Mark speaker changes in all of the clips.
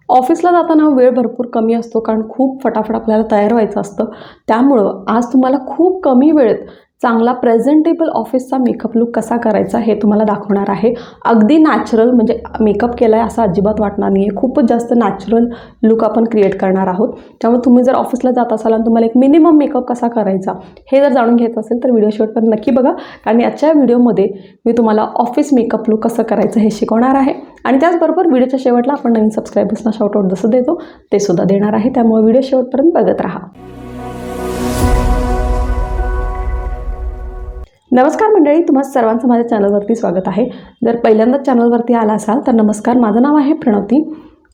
Speaker 1: ऑफिसला जाताना वेळ भरपूर कमी असतो कारण खूप फटाफट आपल्याला तयार व्हायचं असतं. त्यामुळं आज तुम्हाला खूप कमी वेळेत चांगला प्रेझेंटेबल ऑफिसचा मेकअप लूक कसा करायचा हे तुम्हाला दाखवणार आहे. अगदी नॅचरल म्हणजे मेकअप केला आहे असं अजिबात वाटणार नाही आहे. खूपच जास्त नॅचरल लूक आपण क्रिएट करणार आहोत. त्यामुळे तुम्ही जर ऑफिसला जात असाल आणि तुम्हाला एक मिनिमम मेकअप कसा करायचा हे जर जाणून घ्यायचं असेल तर व्हिडिओ शेवटपर्यंत नक्की बघा. कारण याच्या व्हिडिओमध्ये मी तुम्हाला ऑफिस मेकअप लूक कसं करायचं हे शिकवणार आहे. आणि त्याचबरोबर व्हिडिओच्या शेवटला आपण नवीन सबस्क्रायबर्सना शाउटआउट जसं देतो ते सुद्धा देणार आहे. त्यामुळे व्हिडिओ शेवटपर्यंत बघत राहा. नमस्कार मंडळी, तुम्हा सर्वांचं माझ्या चॅनलवरती स्वागत आहे. जर पहिल्यांदाच चॅनलवरती आला असाल तर नमस्कार, माझं नाव आहे प्रणवती.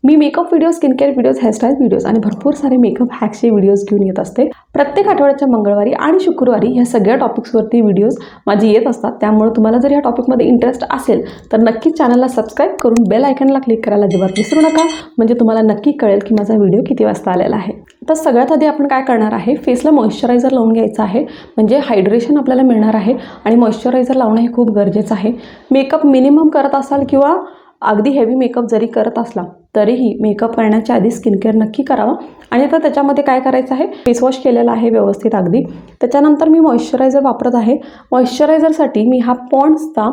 Speaker 1: मी makeup video, skin care videos, hairstyle videos आणि भरपूर सारे मेकअप हॅक्सचे व्हिडिओज घेऊन येत असते. प्रत्येक आठवड्याच्या मंगळवारी आणि शुक्रवारी ह्या सगळ्या टॉपिक्सवरती व्हिडिओज माझी येत असतात. त्यामुळे तुम्हाला जर या टॉपिकमध्ये इंटरेस्ट असेल तर नक्कीच चॅनलला सबस्क्राईब करून बेल आयकनला क्लिक करायला अजिबात विसरू नका. म्हणजे तुम्हाला नक्की कळेल की माझा व्हिडिओ किती वाजता आलेला आहे. तर सगळ्यात आधी आपण काय करणार आहे, फेसला मॉइश्चरायझर लावून घ्यायचं आहे. म्हणजे हायड्रेशन आपल्याला मिळणार आहे आणि मॉइश्चरायझर लावणं हे खूप गरजेचं आहे. मेकअप मिनिमम करत असाल किंवा अगदी हेवी मेकअप जरी करत असला तरीही मेकअप करण्याच्या आधी स्किन केअर नक्की करावा. आणि आता त्याच्यामध्ये काय करायचं आहे, फेसवॉश केलेला आहे व्यवस्थित अगदी. त्याच्यानंतर मी मॉइश्चरायझर वापरत आहे. मॉइश्चरायझरसाठी मी हा पॉन्ड्सचा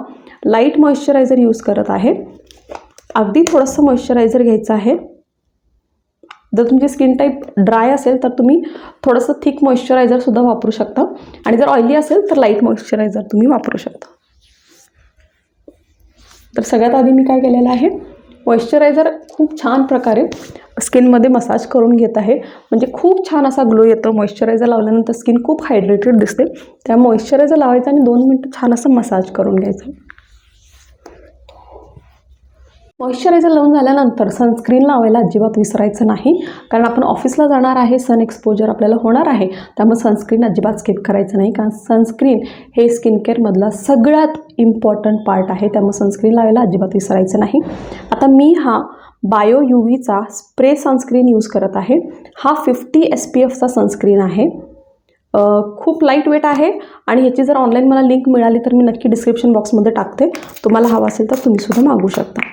Speaker 1: लाईट मॉइश्चरायझर यूज करत आहे. अगदी थोडंसं मॉइश्चरायझर घ्यायचं आहे. जर तुमची स्किन टाईप ड्राय असेल तर तुम्ही थोडंसं थिक मॉइश्चरायझरसुद्धा वापरू शकता. आणि जर ऑइली असेल तर लाईट मॉइश्चरायझर तुम्ही वापरू शकता. तर सगळ्यात आधी मी काय केलेलं आहे, मॉइश्चरायझर खूप छान प्रकारे स्किनमध्ये मसाज करून घेत आहे. म्हणजे खूप छान असा ग्लो येतो. मॉइश्चरायझर लावल्यानंतर स्किन खूप हायड्रेटेड दिसते. त्या मॉइश्चरायझर लावायचं आणि 2 मिनटं छान असं मसाज करून घ्यायचं. मॉइश्चरायझर लावून झाल्यानंतर सनस्क्रीन लावायला अजिबात विसरायचं नाही. कारण आपण ऑफिसला जाणार आहे, सन एक्सपोजर आपल्याला होणार आहे. त्यामुळे सनस्क्रीन अजिबात स्किप करायचं नाही. कारण सनस्क्रीन हे स्किन केअरमधला सगळ्यात इम्पॉर्टंट पार्ट आहे. त्यामुळे सनस्क्रीन लावायला अजिबात विसरायचं नाही. आता मी हा बायो UVचा स्प्रे सनस्क्रीन यूज करत आहे. हा 50 SPFचा सनस्क्रीन आहे. खूप लाईट वेट आहे आणि ह्याची जर ऑनलाईन मला लिंक मिळाली तर मी नक्की डिस्क्रिप्शन बॉक्समध्ये टाकते. तुम्हाला हवं असेल तर तुम्हीसुद्धा मागू शकता.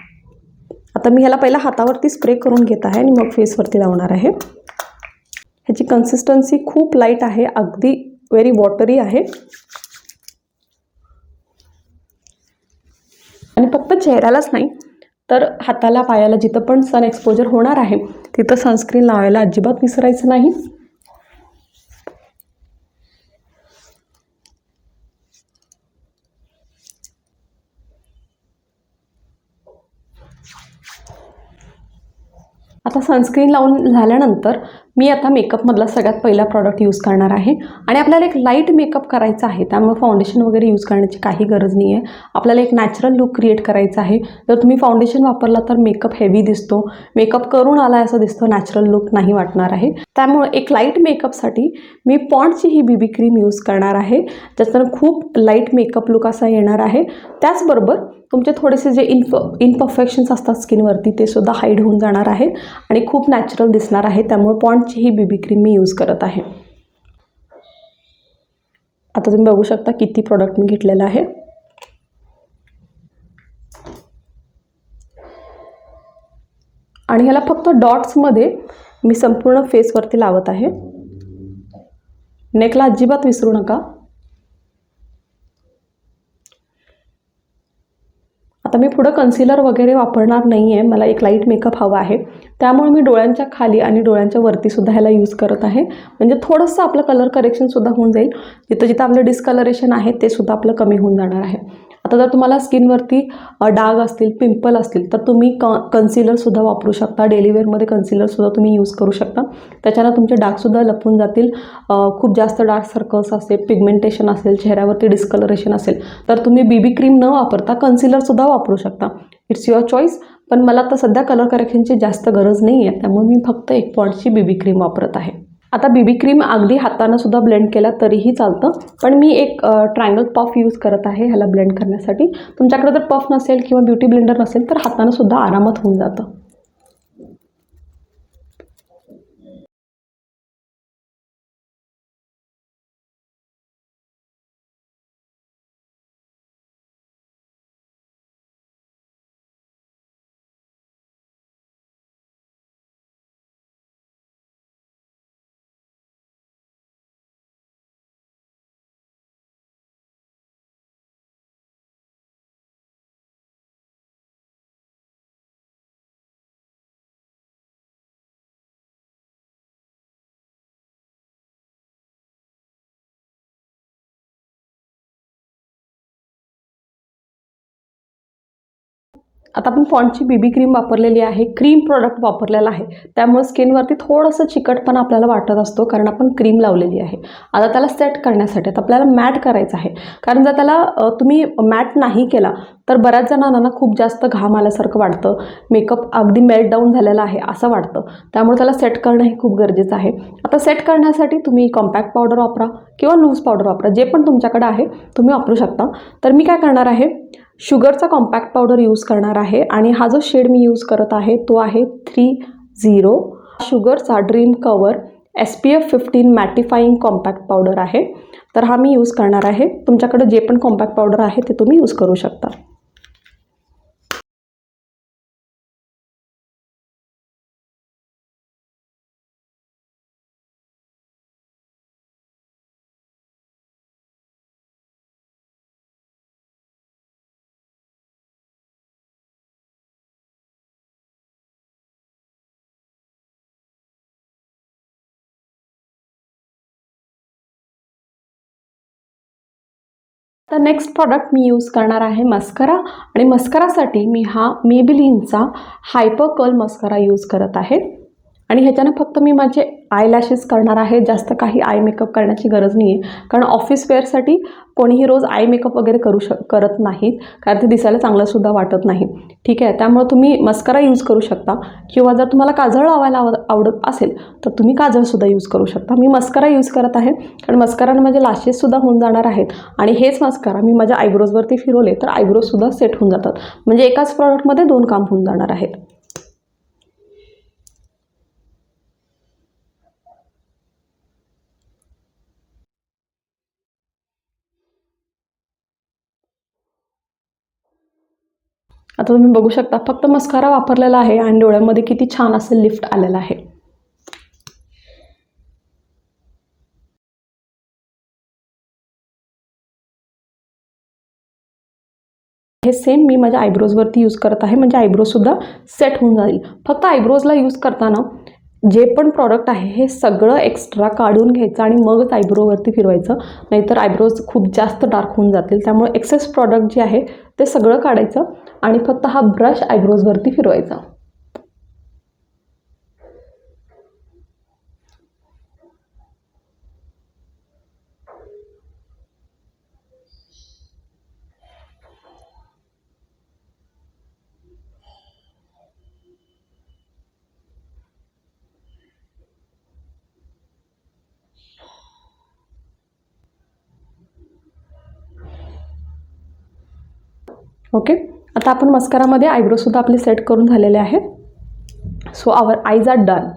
Speaker 1: आता मी ह्याला पहिला हातावरती स्प्रे करून घेत आहे आणि मग फेसवरती लावणार आहे. ह्याची कन्सिस्टन्सी खूप लाईट आहे, अगदी व्हेरी वॉटरी आहे. आणि फक्त चेहऱ्यालाच नाही तर हाताला, पायाला जिथं पण सन एक्सपोजर होणार आहे तिथं सनस्क्रीन लावायला अजिबात विसरायचं नाही. आता सनस्क्रीन लावून झाल्यानंतर मी आता मेकअपमधला सगळ्यात पहिला प्रॉडक्ट यूज करणार आहे. आणि आपल्याला एक लाईट मेकअप करायचा आहे. त्यामुळे फाउंडेशन वगैरे यूज करण्याची काही गरज नाही आहे. आपल्याला एक नॅचरल लुक क्रिएट करायचा आहे. जर तुम्ही फाउंडेशन वापरला तर मेकअप हेवी दिसतो, मेकअप करून आला असं दिसतो, नॅचरल लुक नाही वाटणार आहे. त्यामुळे एक लाईट मेकअपसाठी मी पॉन्डची ही BB क्रीम यूज करणार आहे. ज्याच्यानं खूप लाईट मेकअप लुक असा येणार आहे. त्याचबरोबर तुमचे थोडेसे जे इनपरफेक्शन्स असतात स्किनवरती ते सुद्धा हाईड होऊन जाणार आहेत आणि खूप नॅचरल दिसणार आहे. त्यामुळे पॉन्डची ही BB क्रीम मी यूज करत आहे. आता तुम्ही बघू शकता किती प्रोडक्ट मी घेतलेलं आहे. आणि ह्याला फक्त डॉट्समध्ये मी संपूर्ण फेसवरती लावत आहे. नेकला अजिबात विसरू नका. आता मी पुढं कन्सिलर वगैरे वापरणार नाही आहे. मला एक लाईट मेकअप हवा आहे. त्यामुळे मी डोळ्यांच्या खाली आणि डोळ्यांच्या वरतीसुद्धा ह्याला यूज करत आहे. म्हणजे थोडंसं आपलं कलर करेक्शनसुद्धा होऊन जाईल. जिथं जिथं आपलं डिस्कलरेशन आहे ते सुद्धा आपलं कमी होऊन जाणार आहे. आता जर तुम्हाला स्किनवरती डाग असतील, पिंपल असतील तर तुम्ही कन्सिलरसुद्धा वापरू शकता. डेली वेअरमध्ये कन्सिलरसुद्धा तुम्ही यूज करू शकता. त्याच्यानं तुमचे डागसुद्धा लपून जातील. खूप जास्त डार्क सर्कल्स असेल, पिगमेंटेशन असेल, चेहऱ्यावरती डिस्कलरेशन असेल तर तुम्ही BB क्रीम न वापरता कन्सिलरसुद्धा वापरू शकता. It's your choice. पण मला आता सध्या कलर करेक्शनची जास्त गरज नाही आहे. त्यामुळे मी फक्त एक पॉन्डची BB क्रीम वापरत आहे. आता BB क्रीम अगदी हातानं सुद्धा ब्लेंड केला तरीही चालतं. पण मी एक ट्रायंगल पफ यूज करत आहे ह्याला ब्लेंड करण्यासाठी. तुमच्याकडे जर पफ नसेल किंवा ब्युटी ब्लेंडर नसेल तर हातानं सुद्धा आरामात होऊन जातं. आता आपण पॉन्डची बीबी क्रीम वापरलेली आहे, क्रीम प्रोडक्ट वापरलेला आहे, त्यामुळे स्किनवरती थोडंसं चिकटपणा आपल्याला वाटत असतो कारण आपण क्रीम लावलेली आहे. आता त्याला सेट करण्यासाठी आता आपल्याला मॅट करायचं आहे, कारण जर त्याला तुम्ही मॅट नाही केला तर बऱ्याच जणांना खूप जास्त घाम आल्यासारखं वाटतं, मेकअप अगदी मेल्ट डाऊन झालेला आहे असं वाटतं. त्यामुळे त्याला सेट करणं हे खूप गरजेचं आहे. आता सेट करण्यासाठी तुम्ही कॉम्पॅक्ट पावडर वापरा किंवा लूज पावडर वापरा, जे पण तुमच्याकडे आहे तुम्ही वापरू शकता. तर मी काय करणार आहे, शुगरचा कॉम्पॅक्ट पावडर यूज करणार आहे आणि हा जो शेड मी यूज करत आहे तो आहे 30. शुगरचा dream cover SPF 15 mattifying compact powder आहे. तर हा मी यूज करणार आहे. तुमच्याकडे जे पण कॉम्पॅक्ट पावडर आहे ते तुम्ही यूज करू शकता. तर नेक्स्ट प्रॉडक्ट मी यूज करणार आहे मस्करा, आणि मस्करासाठी मी हा मेबेलिनचा हायपर कर्ल मस्करा यूज करत आहे. आणि ह्याच्यानं फक्त मी माझे आय लॅशेस करणार आहे, जास्त काही आय मेकअप करण्याची गरज नाही आहे, कारण ऑफिस वेअरसाठी कोणीही रोज आय मेकअप वगैरे करत नाहीत, कारण ते दिसायला चांगलंसुद्धा वाटत नाही. ठीक आहे, त्यामुळे तुम्ही मस्करा यूज करू शकता, किंवा जर तुम्हाला काजळ लावायला आवडत असेल तर तुम्ही काजळसुद्धा यूज करू शकता. मी मस्करा यूज करत आहे, कारण मस्कराने माझे लॅशेससुद्धा होऊन जाणार आहेत, आणि हेच मस्करा मी माझ्या आयब्रोजवरती फिरवले तर आयब्रोजसुद्धा सेट होऊन जातात. म्हणजे एकाच प्रॉडक्टमध्ये 2 काम होऊन जाणार आहेत. आता तुम्ही बघू शकता फक्त मस्कारा वापरलेला आहे आणि डोळ्यामध्ये किती छान असं लिफ्ट आलेलं आहे. हे सेम मी माझ्या आयब्रोजवरती यूज करत आहे, म्हणजे आयब्रोजसुद्धा सेट होऊन जाईल. फक्त आयब्रोजला यूज करताना जे पण प्रॉडक्ट आहे हे सगळं एक्स्ट्रा काढून घ्यायचं आणि मगच आयब्रोवरती फिरवायचं, नाहीतर आयब्रोज खूप जास्त डार्क होऊन जातील. त्यामुळे एक्सेस प्रॉडक्ट जे आहे ते सगळं काढायचं आणि फक्त हा ब्रश आयब्रोजवरती फिरवायचा. ओके, आता आपण मस्कारामध्ये आयब्रोसुद्धा आपले सेट करून झालेले आहेत. So our eyes are done.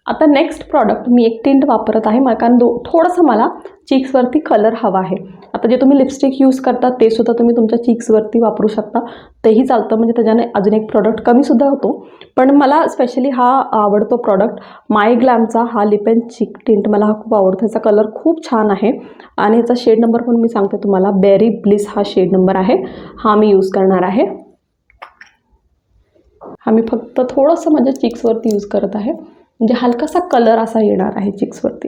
Speaker 1: आता नेक्स्ट प्रॉडक्ट मी एक टिंट वापरत आहे, कारण थोडंसं मला चीक्सवरती कलर हवा आहे. आता जे तुम्ही लिपस्टिक यूज करता ते सुद्धा तुम्ही तुमच्या चीक्सवरती वापरू शकता, तेही चालतं, म्हणजे त्याच्याने अजून एक प्रॉडक्ट कमीसुद्धा होतो. पण मला स्पेशली हा आवडतो प्रॉडक्ट, माय ग्लॅमचा हा लिप अँड चीक टिंट मला हा खूप आवडतो. ह्याचा कलर खूप छान आहे आणि ह्याचा शेड नंबर पण मी सांगते तुम्हाला, बेरी ब्लिस हा शेड नंबर आहे. हा मी यूज करणार आहे. हा मी फक्त थोडंसं माझ्या चीक्सवरती यूज करत आहे, म्हणजे हलकासा कलर असा येणार आहे चीक्सवरती.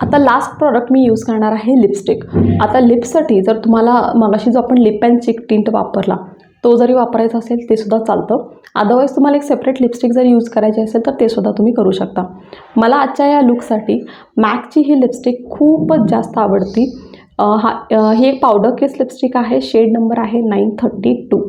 Speaker 1: आता लास्ट प्रॉडक्ट मी यूज करणार आहे लिपस्टिक. आता लिप्ससाठी जर तुम्हाला मगाशी जो आपण लिप अँड चीक टिंट वापरला तो जरी वापरायचा असेल ते सुद्धा चालतं. अदरवाईज तुम्हाला एक सेपरेट लिपस्टिक जर यूज करायची असेल तर ते सुद्धा तुम्ही करू शकता. मला आजच्या या लुकसाठी मॅकची ही लिपस्टिक खूपच जास्त आवडती. ही एक पावडर केस लिपस्टिक आहे, शेड नंबर आहे 932.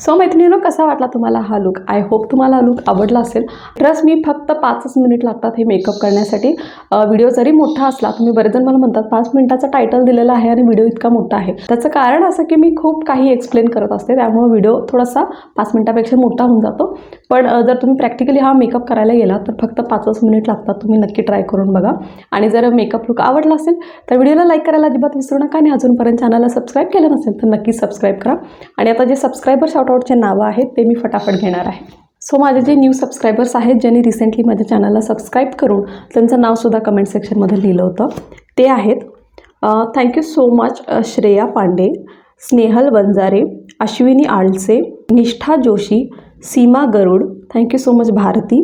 Speaker 1: सो मैत्रिणींनो, कसा वाटला तुम्हाला हा लुक? आय होप तुम्हाला हा लुक आवडला असेल. ट्रस्ट मी, फक्त 5च मिनिट लागतात हे मेकअप करण्यासाठी. व्हिडिओ जरी मोठा असला, तुम्ही बरेच जण मला म्हणतात 5 मिनिटाचा टायटल दिलेला आहे आणि व्हिडिओ इतका मोठा आहे. त्याचं कारण असं की मी खूप काही एक्सप्लेन करत असते, त्यामुळे व्हिडिओ थोडासा 5 मिनिटापेक्षा मोठा होऊन जातो. पण जर तुम्ही प्रॅक्टिकली हा मेकअप करायला गेला तर फक्त 5च मिनिट लागतात. तुम्ही नक्की ट्राय करून बघा. आणि जर मेकअप लुक आवडला असेल तर व्हिडिओला लाईक करायला अजिबात विसरू नका. आणि अजूनपर्यंत चॅनलला सबस्क्राईब केलं नसेल तर नक्की सबस्क्राईब करा. आणि आता जे सबस्क्रायबर शाउटआउटचे नावं आहेत ते मी फटाफट घेणार आहे. सो माझे जे न्यू सबस्क्रायबर्स आहेत, ज्यांनी रिसेंटली माझ्या चॅनलला सबस्क्राईब करून त्यांचं नावसुद्धा कमेंट सेक्शनमध्ये लिहिलं होतं, ते आहेत thank you so much Shreya Pandey, Snehal Vanjare, Ashwini Alse, Nishtha Joshi, Seema Garud, thank you so much Bharati,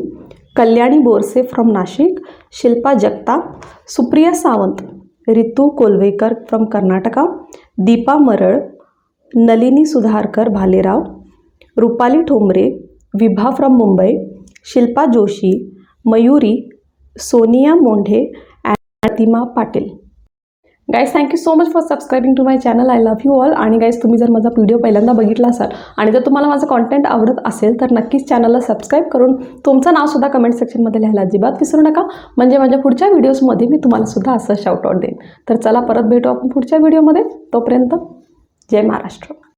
Speaker 1: Kalyani Borse from Nashik, Shilpa Jagtap, Supriya Sawant, Ritu Kolvekar from Karnataka, Deepa Maral, Nalini Sudharkar Bhalerao, Rupali Thombare, Vibha from Mumbai, Shilpa Joshi, Mayuri, Sonia Mondhe and Pratima Patil. Guys, thank you so much for subscribing to my channel. I love you all. आणि गाईज, तुम्ही जर माझा व्हिडिओ पहिल्यांदा बघितला असाल आणि जर तुम्हाला माझं कॉन्टेंट आवडत असेल तर नक्कीच चॅनलला सबस्क्राईब करून तुमचं नावसुद्धा कमेंट सेक्शनमध्ये लिहायला अजिबात विसरू नका. म्हणजे माझ्या पुढच्या व्हिडिओजमध्ये मी तुम्हाला सुद्धा असं शाउटआउट देईन. तर चला, परत भेटू आपण पुढच्या व्हिडिओमध्ये. तोपर्यंत जय महाराष्ट्र.